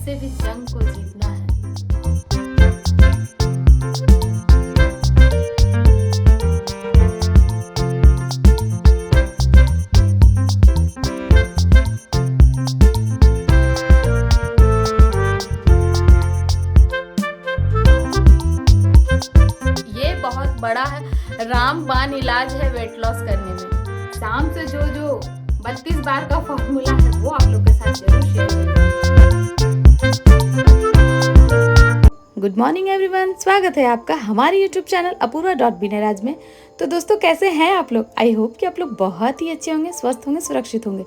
कैसे भी जंग को जीतना है। ये बहुत बड़ा है रामबाण इलाज है वेट लॉस करने में। शाम से जो 32 बार का फॉर्मूला है वो आप लोग के साथ जरूर शेयर करूंगी। गुड मॉर्निंग एवरीवन, स्वागत है आपका हमारे यूट्यूब चैनल अपूर्वा.बिनेराज में। तो दोस्तों कैसे हैं आप लोग? आई होप कि आप लोग बहुत ही अच्छे होंगे, स्वस्थ होंगे, सुरक्षित होंगे।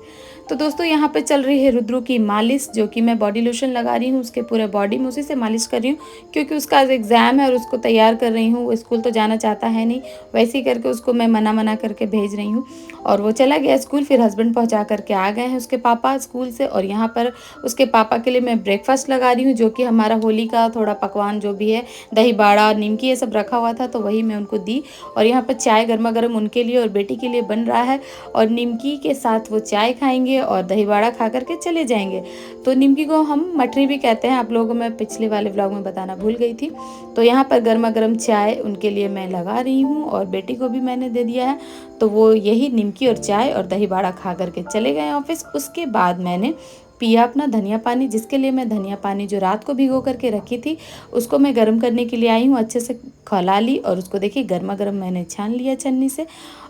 तो दोस्तों यहाँ पे चल रही है रुद्रू की मालिश, जो कि मैं बॉडी लोशन लगा रही हूँ उसके पूरे बॉडी में, उसी से मालिश कर रही हूँ क्योंकि उसका आज एग्ज़ाम है और उसको तैयार कर रही हूँ। वो स्कूल तो जाना चाहता है नहीं, वैसे ही करके उसको मैं मना करके भेज रही हूँ और वो चला गया स्कूल। फिर हस्बैंड पहुँचा करके आ गए हैं उसके पापा स्कूल से, और यहाँ पर उसके पापा के लिए मैं ब्रेकफास्ट लगा रही हूँ, जो कि हमारा होली का थोड़ा पकवान जो भी है, दही बाड़ा, निमकी, ये सब रखा हुआ था तो वही मैं उनको दी। और यहाँ पर चाय गर्मा गर्म उनके लिए और बेटी के लिए बन रहा है, और निमकी के साथ वो चाय खाएंगे और दही बाड़ा खा करके चले जाएंगे। तो निमकी को हम मठरी भी कहते हैं, आप लोगों को मैं पिछले वाले व्लॉग में बताना भूल गई थी। तो यहाँ पर गर्मा गर्म चाय उनके लिए मैं लगा रही हूँ और बेटी को भी मैंने दे दिया है। तो वो यही निमकी और चाय और दही बाड़ा खा करके चले गए ऑफिस। उसके बाद मैंने पिया अपना धनिया पानी, जिसके लिए मैं धनिया पानी जो रात को भिगो करके रखी थी उसको मैं गर्म करने के लिए आई हूँ। अच्छे से खौला ली और उसको देखिए गर्मा गर्म मैंने छान लिया छन्नी से,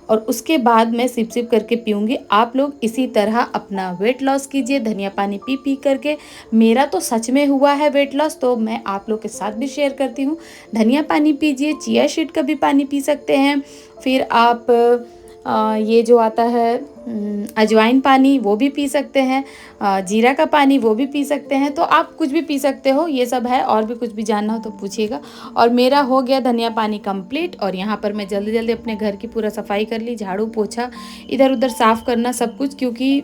और उसके बाद मैं सिप सिप करके पीऊँगी। आप लोग इसी तरह अपना वेट लॉस कीजिए धनिया पानी पी पी करके। मेरा तो सच में हुआ है वेट लॉस, तो मैं आप लोग के साथ भी शेयर करती हूँ। धनिया पानी पीजिए, चिया सीड का भी पानी पी सकते हैं, फिर आप ये जो आता है अजवाइन पानी वो भी पी सकते हैं, जीरा का पानी वो भी पी सकते हैं। तो आप कुछ भी पी सकते हो, ये सब है। और भी कुछ भी जानना हो तो पूछिएगा। और मेरा हो गया धनिया पानी कंप्लीट, और यहाँ पर मैं जल्दी जल्दी अपने घर की पूरा सफाई कर ली, झाड़ू पोछा इधर उधर साफ़ करना सब कुछ, क्योंकि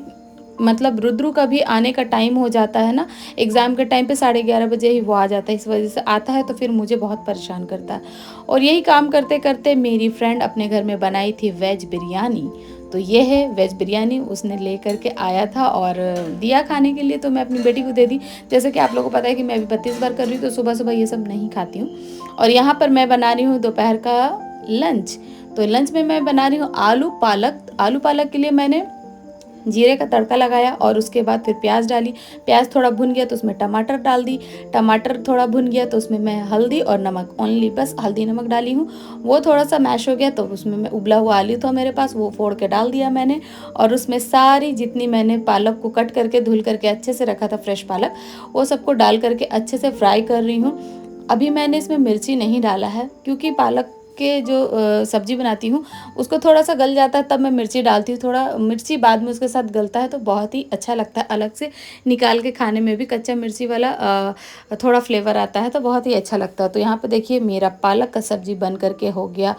मतलब रुद्रू का भी आने का टाइम हो जाता है ना, एग्ज़ाम के टाइम पे 11:30 बजे ही वो आ जाता है। इस वजह से आता है तो फिर मुझे बहुत परेशान करता है। और यही काम करते करते मेरी फ्रेंड अपने घर में बनाई थी वेज बिरयानी। तो ये है वेज बिरयानी, उसने ले करके आया था और दिया खाने के लिए, तो मैं अपनी बेटी को दे दी। जैसे कि आप लोगों को पता है कि मैं अभी 32 बार कर रही हूँ, तो सुबह सुबह ये सब नहीं खाती हूँ। और यहाँ पर मैं बना रही हूँ दोपहर का लंच। तो लंच में मैं बना रही हूँ आलू पालक। आलू पालक के लिए मैंने जीरे का तड़का लगाया और उसके बाद फिर प्याज डाली। प्याज थोड़ा भुन गया तो उसमें टमाटर डाल दी। टमाटर थोड़ा भुन गया तो उसमें मैं हल्दी और नमक, ओनली बस हल्दी नमक डाली हूँ। वो थोड़ा सा मैश हो गया तो उसमें मैं उबला हुआ आलू था मेरे पास, वो फोड़ के डाल दिया मैंने। और उसमें सारी जितनी मैंने पालक को कट करके धुल करके अच्छे से रखा था, फ्रेश पालक, वो सबको डाल करके अच्छे से फ्राई कर रही हूँ। अभी मैंने इसमें मिर्ची नहीं डाला है, क्योंकि पालक के जो सब्जी बनाती हूँ उसको थोड़ा सा गल जाता है तब मैं मिर्ची डालती हूँ। थोड़ा मिर्ची बाद में उसके साथ गलता है तो बहुत ही अच्छा लगता है, अलग से निकाल के खाने में भी कच्चा मिर्ची वाला थोड़ा फ्लेवर आता है तो बहुत ही अच्छा लगता है। तो यहाँ पे देखिए मेरा पालक का सब्जी बन करके हो गया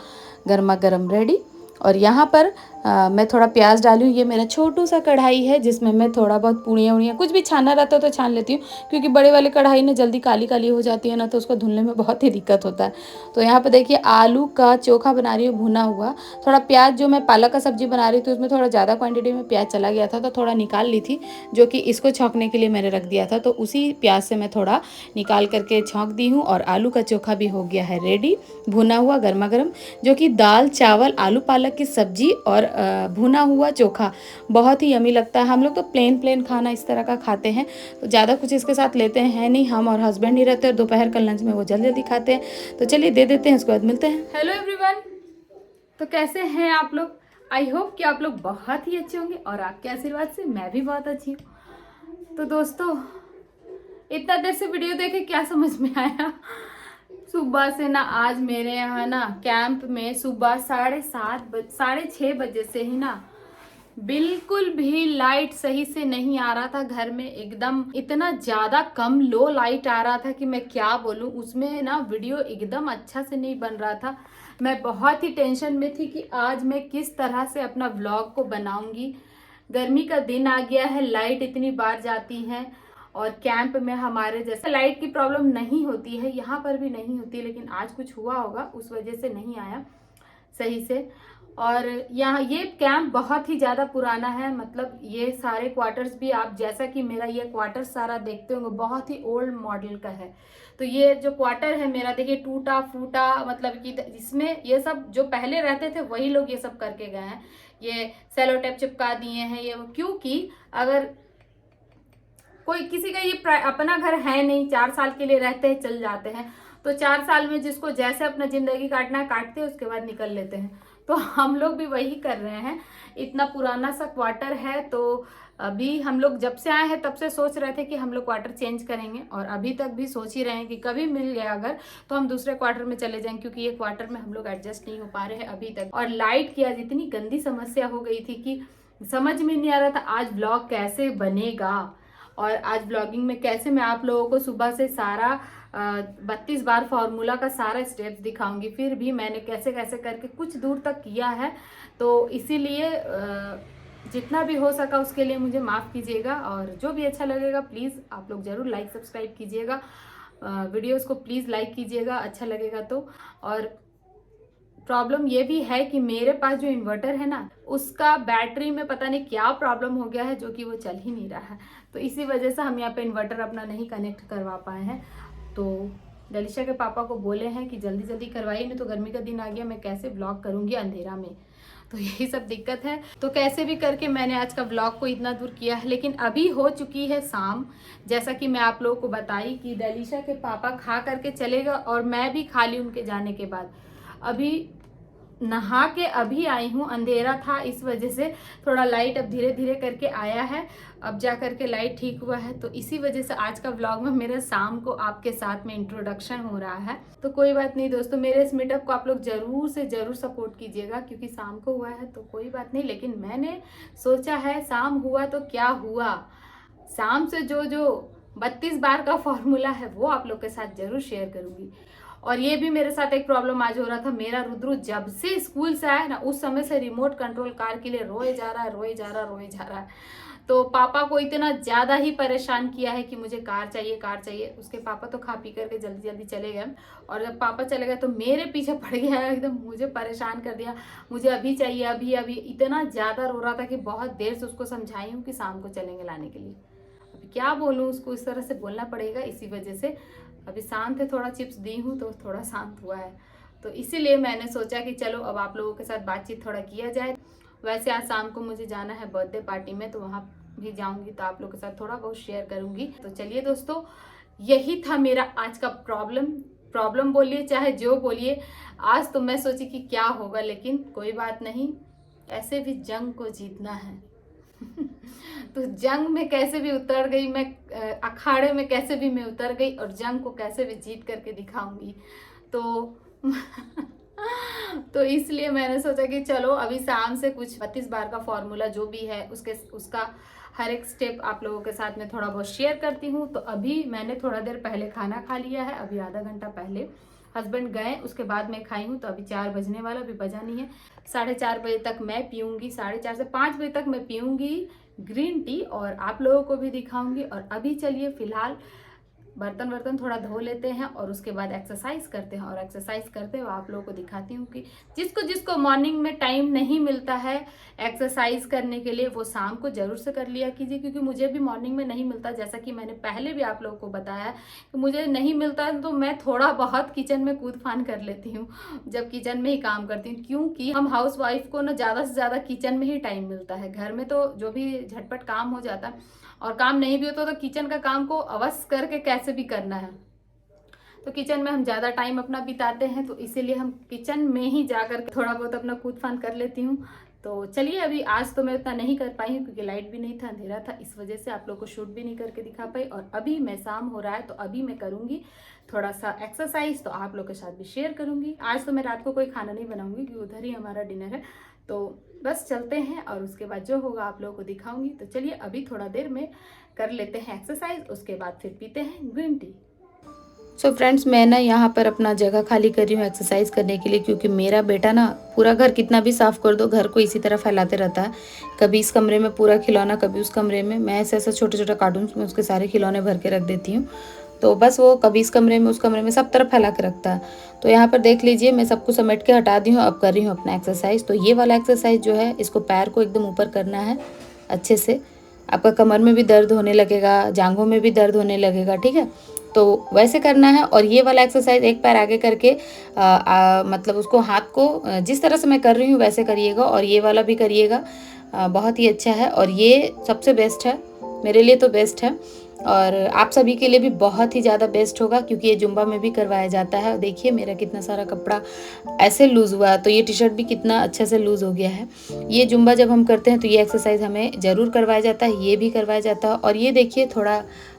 गर्मा गर्म रेडी। और यहाँ पर मैं थोड़ा प्याज डाली हूँ। ये मेरा छोटू सा कढ़ाई है जिसमें मैं थोड़ा बहुत पूड़ियाँ उड़ियाँ कुछ भी छाना रहता है तो छान लेती हूँ, क्योंकि बड़े वाले कढ़ाई में जल्दी काली काली हो जाती है ना, तो उसको धुलने में बहुत ही दिक्कत होता है। तो यहाँ पर देखिए आलू का चोखा बना रही हूँ भुना हुआ। थोड़ा प्याज, जो मैं पालक का सब्जी बना रही थी उसमें थोड़ा ज़्यादा क्वान्टिटी में प्याज चला गया था तो थोड़ा निकाल ली थी, जो कि इसको छौंकने के लिए मैंने रख दिया था। तो उसी प्याज से मैं थोड़ा निकाल करके छौंक दी हूँ। और आलू का चोखा भी हो गया है रेडी, भुना हुआ गर्मा गर्म, जो कि दाल चावल आलू पालक की सब्जी और भुना हुआ चोखा बहुत ही यमी लगता है। हम लोग तो प्लेन खाना इस तरह का खाते हैं, तो ज़्यादा कुछ इसके साथ लेते हैं नहीं, हम और हस्बैंड ही रहते हैं। और दोपहर का लंच में वो जल्दी जल्दी खाते हैं। तो चलिए दे देते हैं, उसके बाद मिलते हैं। हेलो एवरीवन, तो कैसे हैं आप लोग? आई होप कि आप लोग बहुत ही अच्छे होंगे, और आपके आशीर्वाद से मैं भी बहुत अच्छी हूँ। तो दोस्तों इतना देर से वीडियो देखे क्या समझ में आया? सुबह से ना आज मेरे यहाँ ना कैंप में सुबह 6:30 बजे से ही ना बिल्कुल भी लाइट सही से नहीं आ रहा था घर में। एकदम इतना ज्यादा कम लो लाइट आ रहा था कि मैं क्या बोलूं। उसमें ना वीडियो एकदम अच्छा से नहीं बन रहा था। मैं बहुत ही टेंशन में थी कि आज मैं किस तरह से अपना व्लॉग को बनाऊंगी। गर्मी का दिन आ गया है, लाइट इतनी बार जाती है, और कैंप में हमारे जैसे लाइट की प्रॉब्लम नहीं होती है, यहाँ पर भी नहीं होती, लेकिन आज कुछ हुआ होगा उस वजह से नहीं आया सही से। और यहाँ ये कैंप बहुत ही ज़्यादा पुराना है, मतलब ये सारे क्वार्टर्स भी आप जैसा कि मेरा ये क्वार्टर सारा देखते होंगे बहुत ही ओल्ड मॉडल का है। तो ये जो क्वार्टर है मेरा देखिए टूटा फूटा, मतलब कि इसमें ये सब जो पहले रहते थे वही लोग ये सब करके गए हैं। ये सेलो टेप चिपका दिए हैं ये, क्योंकि अगर कोई किसी का ये अपना घर है नहीं, 4 साल के लिए रहते हैं चल जाते हैं, तो 4 साल में जिसको जैसे अपना जिंदगी काटना है काटते हैं, उसके बाद निकल लेते हैं। तो हम लोग भी वही कर रहे हैं। इतना पुराना सा क्वार्टर है, तो अभी हम लोग जब से आए हैं तब से सोच रहे थे कि हम लोग क्वार्टर चेंज करेंगे, और अभी तक भी सोच ही रहे हैं कि कभी मिल गया अगर तो हम दूसरे क्वार्टर में चले जाएंगे, क्योंकि ये क्वार्टर में हम लोग एडजस्ट नहीं हो पा रहे हैं अभी तक। और लाइट की आज इतनी गंदी समस्या हो गई थी कि समझ में नहीं आ रहा था आज ब्लॉग कैसे बनेगा, और आज ब्लॉगिंग में कैसे मैं आप लोगों को सुबह से सारा 32 बार फार्मूला का सारा स्टेप्स दिखाऊंगी। फिर भी मैंने कैसे कैसे करके कुछ दूर तक किया है, तो इसीलिए जितना भी हो सका उसके लिए मुझे माफ़ कीजिएगा। और जो भी अच्छा लगेगा प्लीज़ आप लोग ज़रूर लाइक सब्सक्राइब कीजिएगा, वीडियोस को प्लीज़ लाइक कीजिएगा अच्छा लगेगा तो। और प्रॉब्लम ये भी है कि मेरे पास जो इन्वर्टर है ना, उसका बैटरी में पता नहीं क्या प्रॉब्लम हो गया है, जो कि वो चल ही नहीं रहा है। तो इसी वजह से हम यहाँ पे इन्वर्टर अपना नहीं कनेक्ट करवा पाए हैं। तो डलिशा के पापा को बोले हैं कि जल्दी जल्दी करवाइए, नहीं तो गर्मी का दिन आ गया, मैं कैसे ब्लॉग करूँगी अंधेरा में। तो यही सब दिक्कत है। तो कैसे भी करके मैंने आज का ब्लॉग को इतना दूर किया है, लेकिन अभी हो चुकी है शाम। जैसा कि मैं आप लोगों को बताई कि डलिशा के पापा खा करके चलेगा और मैं भी खा ली उनके जाने के बाद। अभी नहा के अभी आई हूँ, अंधेरा था इस वजह से थोड़ा लाइट अब धीरे धीरे करके आया है, अब जा करके लाइट ठीक हुआ है। तो इसी वजह से आज का व्लॉग में मेरा शाम को आपके साथ में इंट्रोडक्शन हो रहा है। तो कोई बात नहीं दोस्तों, मेरे इस मीटअप को आप लोग जरूर से जरूर सपोर्ट कीजिएगा, क्योंकि शाम को हुआ है तो कोई बात नहीं, लेकिन मैंने सोचा है शाम हुआ तो क्या हुआ, शाम से जो 32 बार का फॉर्मूला है वो आप लोग के साथ जरूर शेयर करूंगी। और ये भी मेरे साथ एक प्रॉब्लम आज हो रहा था, मेरा रुद्रू जब से स्कूल से आया ना उस समय से रिमोट कंट्रोल कार के लिए रोए जा रहा है। तो पापा को इतना ज्यादा ही परेशान किया है कि मुझे कार चाहिए। उसके पापा तो खा पी करके जल्दी जल्दी चले गए, और जब पापा चले गए तो मेरे पीछे पड़ गया एकदम, मुझे परेशान कर दिया, मुझे अभी चाहिए अभी। इतना ज्यादा रो रहा था कि बहुत देर से उसको समझाई हूँ कि शाम को चलेंगे लाने के लिए। अभी क्या बोलूँ उसको, इस तरह से बोलना पड़ेगा। इसी वजह से अभी शांत है, थोड़ा चिप्स दी हूँ तो थोड़ा शांत हुआ है। तो इसीलिए मैंने सोचा कि चलो अब आप लोगों के साथ बातचीत थोड़ा किया जाए। वैसे आज शाम को मुझे जाना है बर्थडे पार्टी में, तो वहाँ भी जाऊंगी, तो आप लोगों के साथ थोड़ा बहुत शेयर करूंगी। तो चलिए दोस्तों, यही था मेरा आज का प्रॉब्लम बोलिए चाहे जो बोलिए। आज तो मैं सोची कि क्या होगा, लेकिन कोई बात नहीं, ऐसे भी जंग को जीतना है। तो जंग में कैसे भी उतर गई मैं, अखाड़े में कैसे भी मैं उतर गई, और जंग को कैसे भी जीत करके दिखाऊंगी। तो तो इसलिए मैंने सोचा कि चलो अभी शाम से कुछ 32 बार का फॉर्मूला जो भी है उसका हर एक स्टेप आप लोगों के साथ में थोड़ा बहुत शेयर करती हूँ। तो अभी मैंने थोड़ा देर पहले खाना खा लिया है, अभी आधा घंटा पहले हस्बैंड गए उसके बाद मैं खाई हूँ। तो अभी 4 बजने वाला, अभी बजा नहीं है। 4:30 बजे तक मैं पीऊँगी, 4:30 से 5 बजे तक मैं पीऊँगी ग्रीन टी, और आप लोगों को भी दिखाऊंगी। और अभी चलिए फिलहाल बर्तन थोड़ा धो लेते हैं, और उसके बाद एक्सरसाइज करते हैं। और एक्सरसाइज करते हुए आप लोगों को दिखाती हूँ कि जिसको मॉर्निंग में टाइम नहीं मिलता है एक्सरसाइज करने के लिए, वो शाम को जरूर से कर लिया कीजिए, क्योंकि मुझे भी मॉर्निंग में नहीं मिलता। जैसा कि मैंने पहले भी आप लोगों को बताया कि मुझे नहीं मिलता, तो मैं थोड़ा बहुत किचन में कूद फान कर लेती हूँ जब किचन में ही काम करती हूँ, क्योंकि हम हाउस वाइफ को ना ज़्यादा से ज़्यादा किचन में ही टाइम मिलता है। घर में तो जो भी झटपट काम हो जाता है, और काम नहीं भी होता तो किचन का काम को अवश्य करके कैसे भी करना है। तो किचन में हम ज़्यादा टाइम अपना बिताते हैं, तो इसीलिए हम किचन में ही जाकर थोड़ा बहुत अपना कूद फान कर लेती हूँ। तो चलिए, अभी आज तो मैं उतना नहीं कर पाई हूँ क्योंकि लाइट भी नहीं था, अंधेरा था, इस वजह से आप लोग को शूट भी नहीं करके दिखा पाई। और अभी मैं शाम हो रहा है तो अभी मैं करूँगी थोड़ा सा एक्सरसाइज, तो आप लोग के साथ भी शेयर करूँगी। आज तो मैं रात को कोई खाना नहीं बनाऊँगी क्योंकि उधर ही हमारा डिनर है। तो बस चलते हैं और उसके बाद जो होगा आप लोगों को दिखाऊंगी। तो चलिए अभी थोड़ा देर में कर लेते हैं एक्सरसाइज, उसके बाद फिर पीते हैं ग्रीन टी। सो फ्रेंड्स, मैं ना यहाँ पर अपना जगह खाली कर रही हूँ एक्सरसाइज करने के लिए, क्योंकि मेरा बेटा ना पूरा घर कितना भी साफ कर दो, घर को इसी तरह फैलाते रहता है। कभी इस कमरे में पूरा खिलौना, कभी उस कमरे में। मैं ऐसे छोटे छोटे कार्टून्स में उसके सारे खिलौने भर के रख देती हूँ। तो बस वो कभी इस कमरे में उस कमरे में सब तरफ फैला के रखता है। तो यहाँ पर देख लीजिए मैं सब कुछ समेट के हटा दी हूँ। अब कर रही हूँ अपना एक्सरसाइज। तो ये वाला एक्सरसाइज जो है, इसको पैर को एकदम ऊपर करना है अच्छे से। आपका कमर में भी दर्द होने लगेगा, जांघों में भी दर्द होने लगेगा, ठीक है। तो वैसे करना है। और ये वाला एक्सरसाइज एक पैर आगे करके मतलब उसको हाथ को जिस तरह से मैं कर रही हूँ वैसे करिएगा, और ये वाला भी करिएगा। बहुत ही अच्छा है और ये सबसे बेस्ट है, मेरे लिए तो बेस्ट है, और आप सभी के लिए भी बहुत ही ज़्यादा बेस्ट होगा, क्योंकि ये जुम्बा में भी करवाया जाता है। देखिए मेरा कितना सारा कपड़ा ऐसे लूज़ हुआ, तो ये टी शर्ट भी कितना अच्छे से लूज़ हो गया है। ये जुम्बा जब हम करते हैं तो ये एक्सरसाइज हमें ज़रूर करवाया जाता है, ये भी करवाया जाता है। और ये देखिए थोड़ा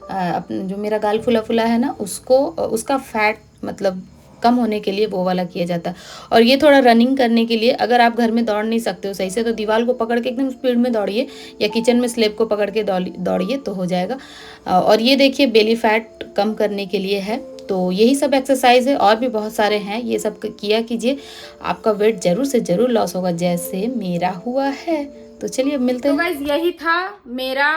अपना जो मेरा गाल फुला फुला है ना, उसको उसका फैट मतलब कम होने के लिए वो वाला किया जाता है। और ये थोड़ा रनिंग करने के लिए, अगर आप घर में दौड़ नहीं सकते हो सही से, तो दीवार को पकड़ के एकदम स्पीड में दौड़िए, या किचन में स्लेब को पकड़ के दौड़िए तो हो जाएगा। और ये देखिए बेली फैट कम करने के लिए है। तो यही सब एक्सरसाइज है, और भी बहुत सारे हैं, ये सब किया कीजिए, आपका वेट जरूर से जरूर लॉस होगा, जैसे मेरा हुआ है। तो चलिए अब मिलते हैं। तो गाइस यही था मेरा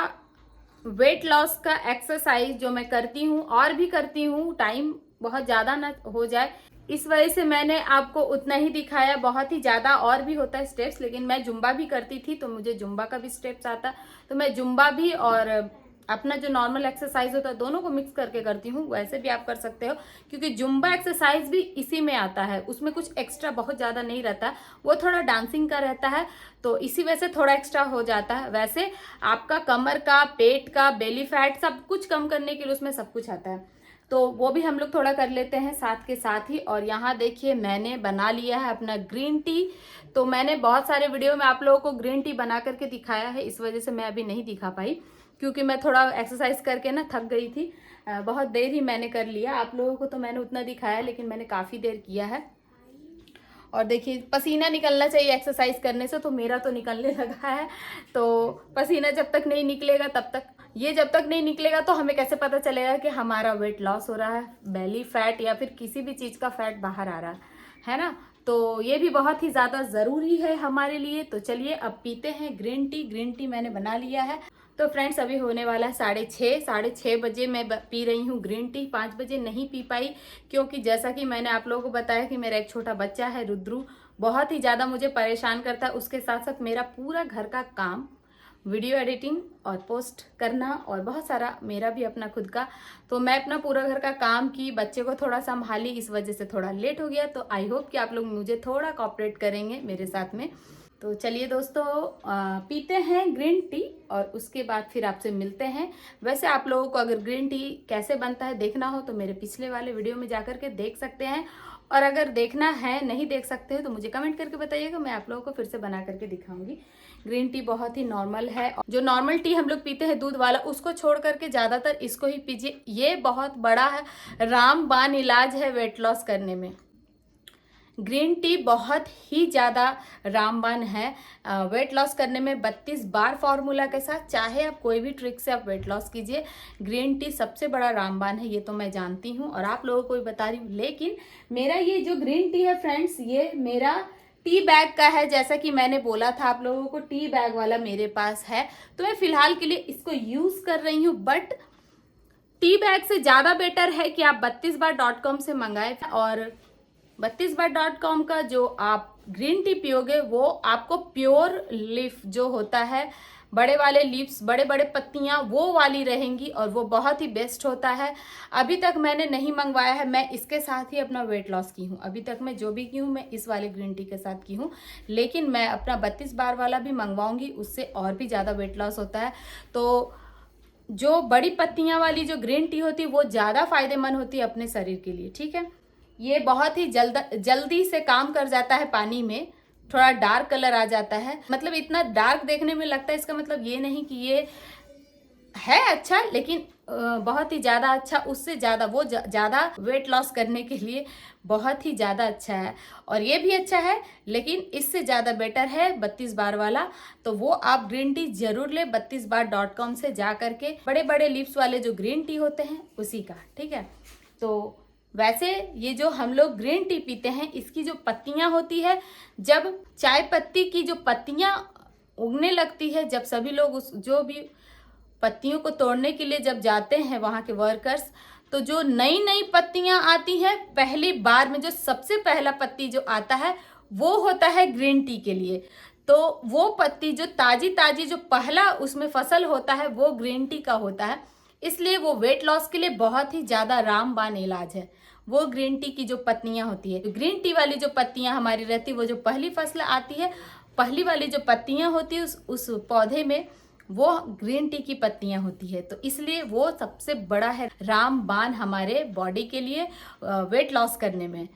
वेट लॉस का एक्सरसाइज जो मैं करती हूँ, और भी करती हूँ, टाइम बहुत ज़्यादा ना हो जाए इस वजह से मैंने आपको उतना ही दिखाया। बहुत ही ज़्यादा और भी होता है स्टेप्स, लेकिन मैं जुम्बा भी करती थी तो मुझे जुम्बा का भी स्टेप्स आता, तो मैं जुम्बा भी और अपना जो नॉर्मल एक्सरसाइज होता है दोनों को मिक्स करके करती हूँ। वैसे भी आप कर सकते हो, क्योंकि जुम्बा एक्सरसाइज भी इसी में आता है, उसमें कुछ एक्स्ट्रा बहुत ज़्यादा नहीं रहता, वो थोड़ा डांसिंग का रहता है, तो इसी वजह से थोड़ा एक्स्ट्रा हो जाता है। वैसे आपका कमर का, पेट का, बेली फैट सब कुछ कम करने के लिए उसमें सब कुछ आता है, तो वो भी हम लोग थोड़ा कर लेते हैं साथ के साथ ही। और यहाँ देखिए मैंने बना लिया है अपना ग्रीन टी। तो मैंने बहुत सारे वीडियो में आप लोगों को ग्रीन टी बना करके दिखाया है, इस वजह से मैं अभी नहीं दिखा पाई, क्योंकि मैं थोड़ा एक्सरसाइज करके ना थक गई थी। बहुत देर ही मैंने कर लिया, आप लोगों को तो मैंने उतना दिखाया, लेकिन मैंने काफ़ी देर किया है। और देखिए पसीना निकलना चाहिए एक्सरसाइज करने से, तो मेरा तो निकलने लगा है। तो पसीना जब तक नहीं निकलेगा तब तक, ये जब तक नहीं निकलेगा तो हमें कैसे पता चलेगा कि हमारा वेट लॉस हो रहा है, बेली फैट या फिर किसी भी चीज़ का फैट बाहर आ रहा है ना। तो ये भी बहुत ही ज़्यादा ज़रूरी है हमारे लिए। तो चलिए अब पीते हैं ग्रीन टी। ग्रीन टी मैंने बना लिया है। तो फ्रेंड्स अभी होने वाला है 6:30 बजे मैं पी रही हूँ ग्रीन टी। 5 बजे नहीं पी पाई, क्योंकि जैसा कि मैंने आप लोगों को बताया कि मेरा एक छोटा बच्चा है रुद्रू, बहुत ही ज़्यादा मुझे परेशान करता है। उसके साथ साथ मेरा पूरा घर का काम, वीडियो एडिटिंग और पोस्ट करना, और बहुत सारा मेरा भी अपना खुद का, तो मैं अपना पूरा घर का काम की, बच्चे को थोड़ा संभाली, इस वजह से थोड़ा लेट हो गया। तो आई होप कि आप लोग मुझे थोड़ा कोऑपरेट करेंगे मेरे साथ में। तो चलिए दोस्तों पीते हैं ग्रीन टी, और उसके बाद फिर आपसे मिलते हैं। वैसे आप लोगों को अगर ग्रीन टी कैसे बनता है देखना हो तो मेरे पिछले वाले वीडियो में जाकर के देख सकते हैं, और अगर देखना है नहीं देख सकते हो तो मुझे कमेंट करके बताइएगा, मैं आप लोगों को फिर से बना करके दिखाऊंगी। ग्रीन टी बहुत ही नॉर्मल है, जो नॉर्मल टी हम लोग पीते हैं दूध वाला, उसको छोड़ करके ज़्यादातर इसको ही पीजिए। ये बहुत बड़ा है रामबाण इलाज है वेट लॉस करने में। ग्रीन टी बहुत ही ज़्यादा रामबाण है वेट लॉस करने में। 32 बार फॉर्मूला के साथ चाहे आप कोई भी ट्रिक से आप वेट लॉस कीजिए, ग्रीन टी सबसे बड़ा रामबाण है, ये तो मैं जानती हूँ और आप लोगों को भी बता रही हूँ। लेकिन मेरा ये जो ग्रीन टी है फ्रेंड्स, ये मेरा टी बैग का है, जैसा कि मैंने बोला था आप लोगों को, टी बैग वाला मेरे पास है, तो मैं फिलहाल के लिए इसको यूज़ कर रही हूँ। बट टी बैग से ज़्यादा बेटर है कि आप 32bar.com से मंगाएं, और 32bar.com का जो आप ग्रीन टी पियोगे वो आपको प्योर लीफ जो होता है, बड़े वाले लीव्स, बड़े बड़े पत्तियां वो वाली रहेंगी, और वो बहुत ही बेस्ट होता है। अभी तक मैंने नहीं मंगवाया है, मैं इसके साथ ही अपना वेट लॉस की हूँ। अभी तक मैं जो भी की हूँ मैं इस वाले ग्रीन टी के साथ की हूँ, लेकिन मैं अपना 32 बार वाला भी मंगवाऊंगी, उससे और भी ज़्यादा वेट लॉस होता है। तो जो बड़ी पत्तियां वाली जो ग्रीन टी होती है वो ज़्यादा फायदेमंद होती है अपने शरीर के लिए, ठीक है। ये बहुत ही जल्दी से काम कर जाता है पानी में, थोड़ा डार्क कलर आ जाता है, मतलब इतना डार्क देखने में लगता है, इसका मतलब ये नहीं कि ये है अच्छा, लेकिन बहुत ही ज़्यादा अच्छा, उससे ज़्यादा वो ज़्यादा वेट लॉस करने के लिए बहुत ही ज़्यादा अच्छा है। और ये भी अच्छा है, लेकिन इससे ज़्यादा बेटर है 32 बार वाला, तो वो आप ग्रीन टी जरूर ले 32bar.com से जा करके, बड़े बड़े लीव्स वाले जो ग्रीन टी होते हैं उसी का, ठीक है। तो वैसे ये जो हम लोग ग्रीन टी पीते हैं, इसकी जो पत्तियां होती है, जब चाय पत्ती की जो पत्तियां उगने लगती है, जब सभी लोग उस जो भी पत्तियों को तोड़ने के लिए जब जाते हैं वहाँ के वर्कर्स, तो जो नई नई पत्तियां आती हैं, पहली बार में जो सबसे पहला पत्ती जो आता है वो होता है ग्रीन टी के लिए। तो वो पत्ती जो ताजी ताजी जो पहला उसमें फसल होता है वो ग्रीन टी का होता है, इसलिए वो वेट लॉस के लिए बहुत ही ज्यादा रामबाण इलाज है। वो ग्रीन टी की जो पत्तियां होती है, ग्रीन टी वाली जो पत्तियां हमारी रहती है, वो जो पहली फसल आती है, पहली वाली जो पत्तियां होती है उस पौधे में, वो ग्रीन टी की पत्तियां होती है। तो इसलिए वो सबसे बड़ा है रामबाण हमारे बॉडी के लिए वेट लॉस करने में।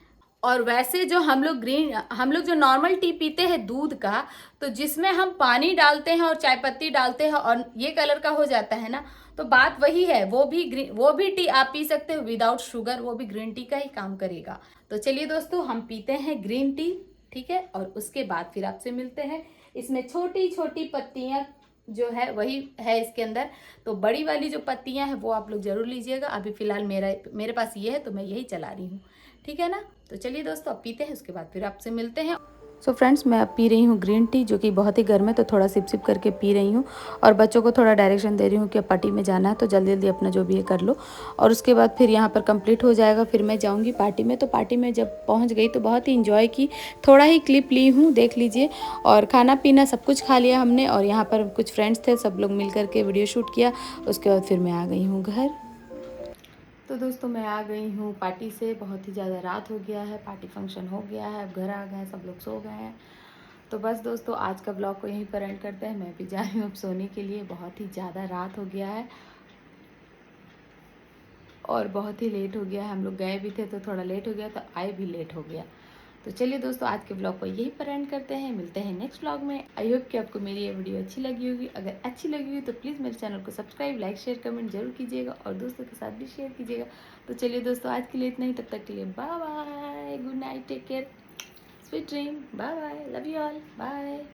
और वैसे जो हम लोग जो नॉर्मल टी पीते हैं दूध का, तो जिसमें हम पानी डालते हैं और चाय पत्ती डालते हैं और ये कलर का हो जाता है ना, तो बात वही है। वो भी टी आप पी सकते हो विदाउट शुगर, वो भी ग्रीन टी का ही काम करेगा। तो चलिए दोस्तों, हम पीते हैं ग्रीन टी, ठीक है, और उसके बाद फिर आपसे मिलते हैं। इसमें छोटी छोटी पत्तियां जो है वही है इसके अंदर, तो बड़ी वाली जो पत्तियां हैं वो आप लोग जरूर लीजिएगा। अभी फिलहाल मेरे पास ये है तो मैं यही चला रही हूँ, ठीक है ना। तो चलिए दोस्तों, अब पीते हैं, उसके बाद फिर आपसे मिलते हैं। सो फ्रेंड्स, मैं अब पी रही हूँ ग्रीन टी, जो कि बहुत ही गर्म है, तो थोड़ा सिप सिप करके पी रही हूँ। और बच्चों को थोड़ा डायरेक्शन दे रही हूँ कि अब पार्टी में जाना है, तो जल्दी जल्दी अपना जो भी है कर लो। और उसके बाद फिर यहाँ पर कंप्लीट हो जाएगा, फिर मैं जाऊँगी पार्टी में। तो पार्टी में जब पहुँच गई तो बहुत ही इंजॉय की, थोड़ा ही क्लिप ली हूँ, देख लीजिए। और खाना पीना सब कुछ खा लिया हमने, और यहाँ पर कुछ फ्रेंड्स थे, सब लोग मिल करके वीडियो शूट किया। उसके बाद फिर मैं आ गई हूँ घर। तो दोस्तों, मैं आ गई हूँ पार्टी से, बहुत ही ज़्यादा रात हो गया है, पार्टी फंक्शन हो गया है, अब घर आ गए हैं, सब लोग सो गए हैं। तो बस दोस्तों, आज का ब्लॉग को यहीं पर एंड करते हैं। मैं भी जा रही हूँ अब सोने के लिए, बहुत ही ज़्यादा रात हो गया है और बहुत ही लेट हो गया है। हम लोग गए भी थे तो थोड़ा लेट हो गया, तो आए भी लेट हो गया। तो चलिए दोस्तों, आज के ब्लॉग को यहीं पर एंड करते हैं, मिलते हैं नेक्स्ट ब्लॉग में। आई होप कि आपको मेरी ये वीडियो अच्छी लगी होगी। अगर अच्छी लगी हुई तो प्लीज़ मेरे चैनल को सब्सक्राइब, लाइक, शेयर, कमेंट जरूर कीजिएगा और दोस्तों के साथ भी शेयर कीजिएगा। तो चलिए दोस्तों, आज के लिए इतना ही, तब तक के लिए bye bye, good night, take care, sweet dream, bye bye, love you all, bye.